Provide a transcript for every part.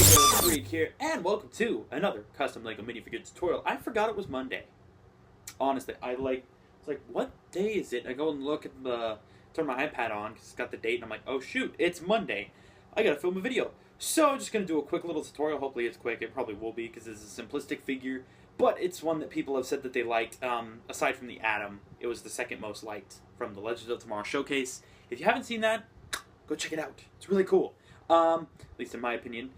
Lego Freak here, and welcome to another custom Lego minifigure tutorial. I forgot it was Monday. Honestly, it's like, what day is it? I go and look at turn my iPad on because it's got the date, and I'm like, oh shoot, it's Monday. I gotta film a video. So I'm just gonna do a quick little tutorial. Hopefully it's quick. It probably will be because it's a simplistic figure, but it's one that people have said that they liked. Aside from the Atom, it was the second most liked from the Legends of Tomorrow showcase. If you haven't seen that, go check it out. It's really cool. At least in my opinion.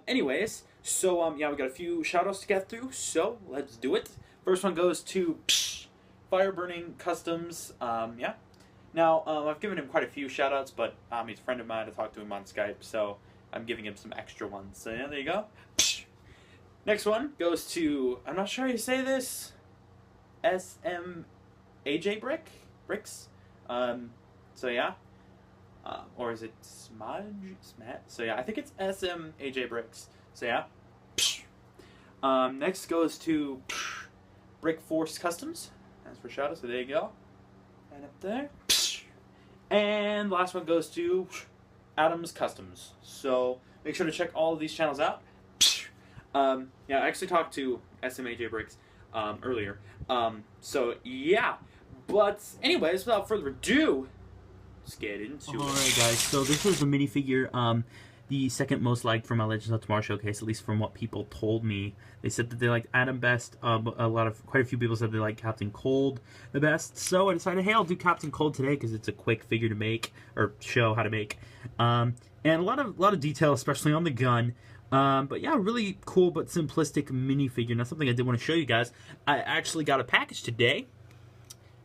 Anyways, so yeah, we got a few shoutouts to get through, so let's do it. First one goes to Fire Burning Customs. Yeah. Now, I've given him quite a few shoutouts, but he's a friend of mine. I talked to him on Skype, so I'm giving him some extra ones. So yeah, there you go. Next one goes to, I'm not sure how you say this, SMAJ Bricks. So yeah. Or is it Smudge? So yeah, I think it's SMAJ Bricks. So yeah. Next goes to Brick Force Customs. That's for shoutouts, so there you go. And up there. And last one goes to Adams Customs. So make sure to check all of these channels out. Yeah, I actually talked to SMAJ Bricks earlier. So yeah. But anyways, without further ado, let's get into it. Alright guys, so this was the minifigure, the second most liked from my Legends of Tomorrow showcase, at least from what people told me. They said that they liked Atom best, but quite a few people said they liked Captain Cold the best, so I decided, hey, I'll do Captain Cold today because it's a quick figure to make, or show how to make. And a lot of detail, especially on the gun. But yeah, really cool but simplistic minifigure. Now something I did want to show you guys, I actually got a package today.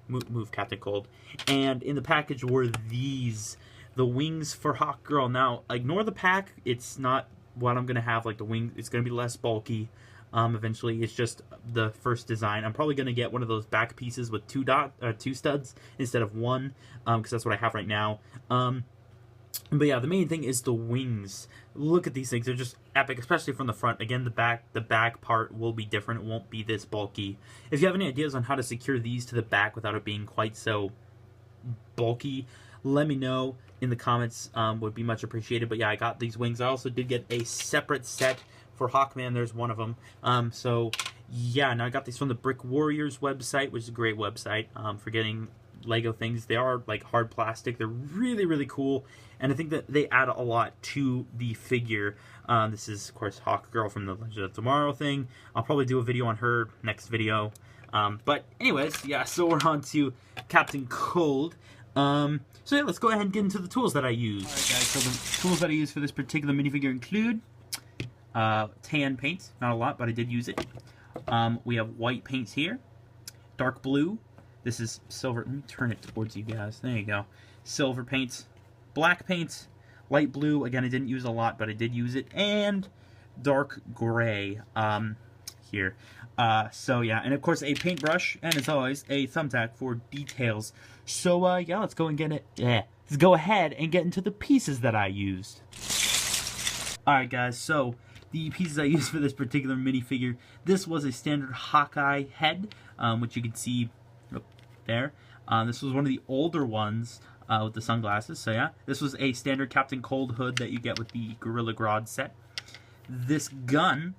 Move Captain Cold. And in the package were these, the wings for Hawk Girl. Now, ignore the pack. It's not what I'm going to have, like the wing. It's going to be less bulky eventually. It's just the first design. I'm probably going to get one of those back pieces with two studs instead of one, because that's what I have right now. But yeah, the main thing is the wings. Look at these things. They're just epic, especially from the front. Again, the back part will be different. It won't be this bulky. If you have any ideas on how to secure these to the back without it being quite so bulky, let me know in the comments. Would be much appreciated. But yeah, I got these wings. I also did get a separate set for Hawkman. There's one of them. So yeah, now I got these from the Brick Warriors website, which is a great website for getting Lego things. They are like hard plastic. They're really, really cool, and I think that they add a lot to the figure. This is, of course, Hawk Girl from the Legend of Tomorrow thing. I'll probably do a video on her next video. But anyways, yeah, so we're on to Captain Cold. So yeah, let's go ahead and get into the tools that I use. Alright guys, so the tools that I use for this particular minifigure include tan paint. Not a lot, but I did use it. We have white paints here. Dark blue. This is silver. Let me turn it towards you guys. There you go. Silver paints. Black paints. Light blue. Again, I didn't use a lot, but I did use it. And dark gray here. So, yeah. And, of course, a paintbrush. And, as always, a thumbtack for details. So, yeah, let's go and get it. Let's go ahead and get into the pieces that I used. Alright, guys. So, the pieces I used for this particular minifigure. This was a standard Hawkeye head, which you can see there. This was one of the older ones with the sunglasses. So yeah, this was a standard Captain Cold hood that you get with the Gorilla Grodd set. This gun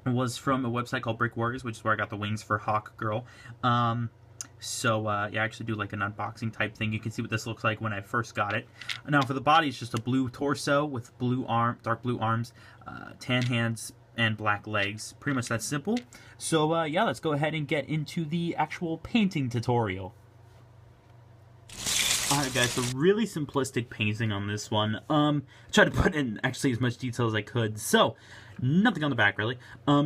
was from a website called Brick Warriors, which is where I got the wings for Hawk Girl. So yeah, I actually do like an unboxing type thing. You can see what this looks like when I first got it. Now for the body, it's just a blue torso with dark blue arms, tan hands, and black legs. Pretty much that simple. So yeah, let's go ahead and get into the actual painting tutorial. Alright guys, so really simplistic painting on this one. I tried to put in actually as much detail as I could. So, nothing on the back really.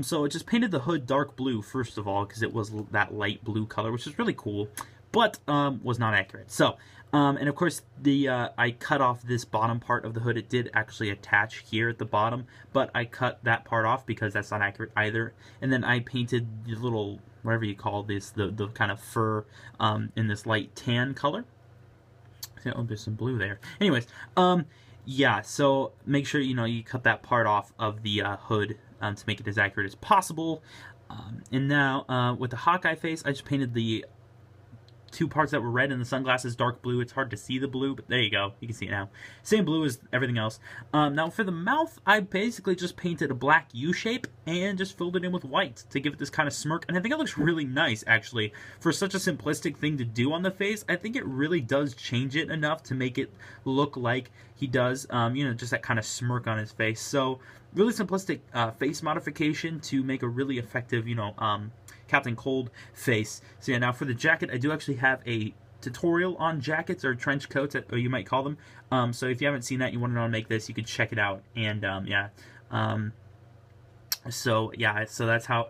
So I just painted the hood dark blue first of all, because it was that light blue color, which is really cool, but was not accurate. So, and of course, I cut off this bottom part of the hood. It did actually attach here at the bottom, but I cut that part off because that's not accurate either. And then I painted the little, whatever you call this, the kind of fur in this light tan color. Oh, there's some blue there. Anyways, yeah, so make sure, you cut that part off of the hood to make it as accurate as possible. And now, with the Hawkeye face, I just painted the two parts that were red and the sunglasses dark blue. It's hard to see the blue, but there you go. You can see it now. Same blue as everything else. Now for the mouth, I basically just painted a black U shape and just filled it in with white to give it this kind of smirk. And I think it looks really nice, actually. For such a simplistic thing to do on the face, I think it really does change it enough to make it look like he does, just that kind of smirk on his face. So really simplistic face modification to make a really effective, Captain Cold face. So yeah, now for the jacket, I do actually have a tutorial on jackets or trench coats, or you might call them. So if you haven't seen that, you want to know how to make this, you can check it out. And so that's how,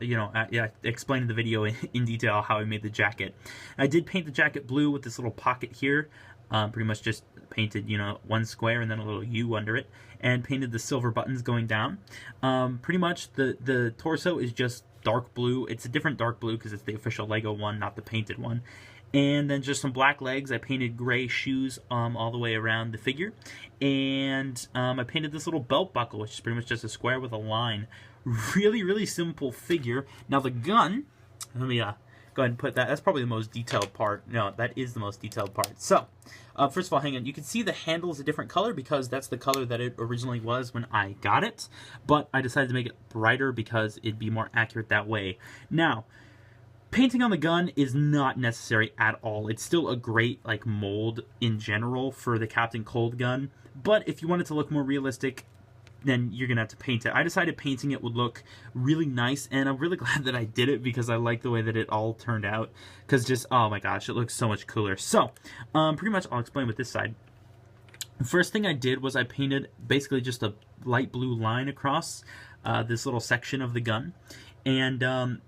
explain in the video in detail how I made the jacket. I did paint the jacket blue with this little pocket here. Pretty much just painted, one square and then a little U under it, and painted the silver buttons going down. Pretty much the torso is just dark blue. It's a different dark blue because it's the official Lego one, not the painted one. And then just some black legs. I painted gray shoes all the way around the figure. And I painted this little belt buckle, which is pretty much just a square with a line. Really, really simple figure. Now the gun, let me go ahead and put that. That's probably the most detailed part. No, that is the most detailed part. So, first of all, hang on. You can see the handle is a different color because that's the color that it originally was when I got it. But I decided to make it brighter because it'd be more accurate that way. Now, painting on the gun is not necessary at all. It's still a great mold in general for the Captain Cold gun. But if you want it to look more realistic, then you're gonna have to paint it. I decided painting it would look really nice, and I'm really glad that I did it because I like the way that it all turned out. Because just, oh my gosh, it looks so much cooler. So, pretty much I'll explain with this side. The first thing I did was I painted basically just a light blue line across this little section of the gun. And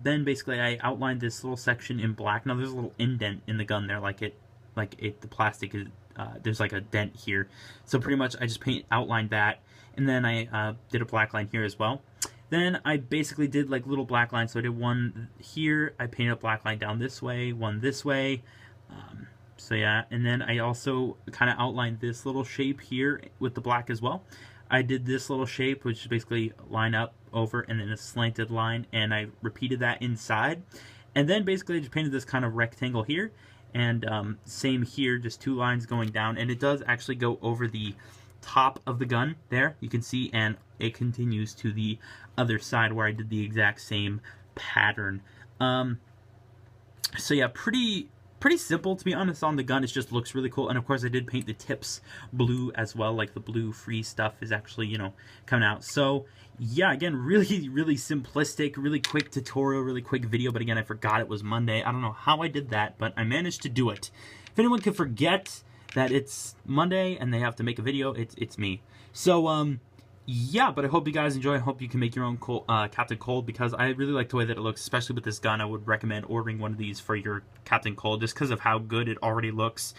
then basically I outlined this little section in black. Now there's a little indent in the gun there, the plastic is, there's like a dent here. So pretty much I just outlined that. And then I did a black line here as well. Then I basically did little black lines. So I did one here. I painted a black line down this way, one this way. So yeah, and then I also kind of outlined this little shape here with the black as well. I did this little shape, which is basically line up over and then a slanted line, and I repeated that inside. And then basically I just painted this kind of rectangle here. And same here, just two lines going down. And it does actually go over the top of the gun there, you can see, and it continues to the other side where I did the exact same pattern. So yeah, pretty simple, to be honest, on the gun. It just looks really cool. And of course I did paint the tips blue as well, the blue free stuff is actually, coming out. So yeah, again, really, really simplistic, really quick tutorial, really quick video. But again, I forgot it was Monday. I don't know how I did that, but I managed to do it. If anyone could forget that it's Monday and they have to make a video, it's me. So yeah, but I hope you guys enjoy. I hope you can make your own Captain Cold, because I really like the way that it looks, especially with this gun. I would recommend ordering one of these for your Captain Cold just because of how good it already looks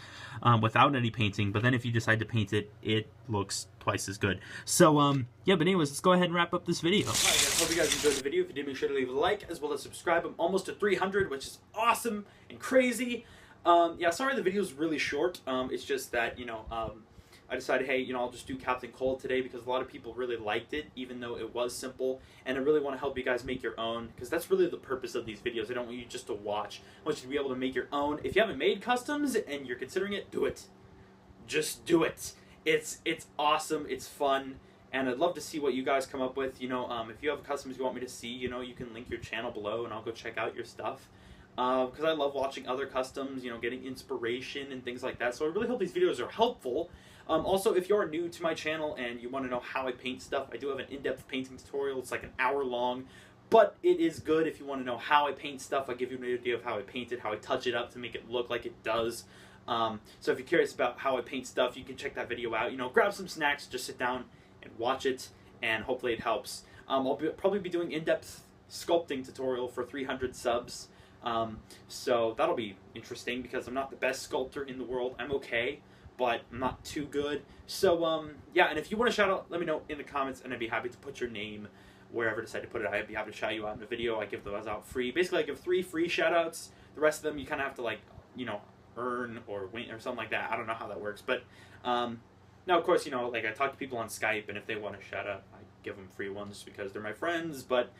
without any painting. But then if you decide to paint it, it looks twice as good. So yeah, but anyways, let's go ahead and wrap up this video. Alright guys, hope you guys enjoyed the video. If you did, make sure to leave a like as well as subscribe. I'm almost to 300, which is awesome and crazy. Yeah, sorry the video's really short. It's just that, I decided, hey, I'll just do Captain Cold today because a lot of people really liked it, even though it was simple. And I really want to help you guys make your own, because that's really the purpose of these videos. I don't want you just to watch. I want you to be able to make your own. If you haven't made customs and you're considering it, do it. Just do it. It's awesome. It's fun. And I'd love to see what you guys come up with. If you have customs you want me to see, you can link your channel below and I'll go check out your stuff. Because I love watching other customs, getting inspiration and things like that. So I really hope these videos are helpful. Also, if you're new to my channel and you want to know how I paint stuff, I do have an in-depth painting tutorial. It's like an hour long, but it is good if you want to know how I paint stuff. I give you an idea of how I paint it, how I touch it up to make it look like it does. So if you're curious about how I paint stuff, you can check that video out. Grab some snacks, just sit down and watch it, and hopefully it helps. I'll probably be doing in-depth sculpting tutorial for 300 subs. So that'll be interesting because I'm not the best sculptor in the world. I'm okay, but I'm not too good. So yeah, and if you want to shout out, let me know in the comments, and I'd be happy to put your name wherever I decide to put it. I'd be happy to shout you out in a video. I give those out free. Basically, I give 3 free shout outs. The rest of them you kind of have to earn or win or something like that. I don't know how that works, but now of course, I talk to people on Skype, and if they want a shout out, I give them free ones because they're my friends. But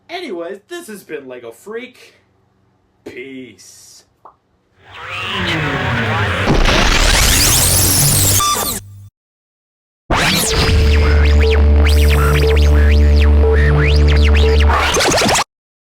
anyways, this has been Lego Freak. Peace. 3, 2, 1.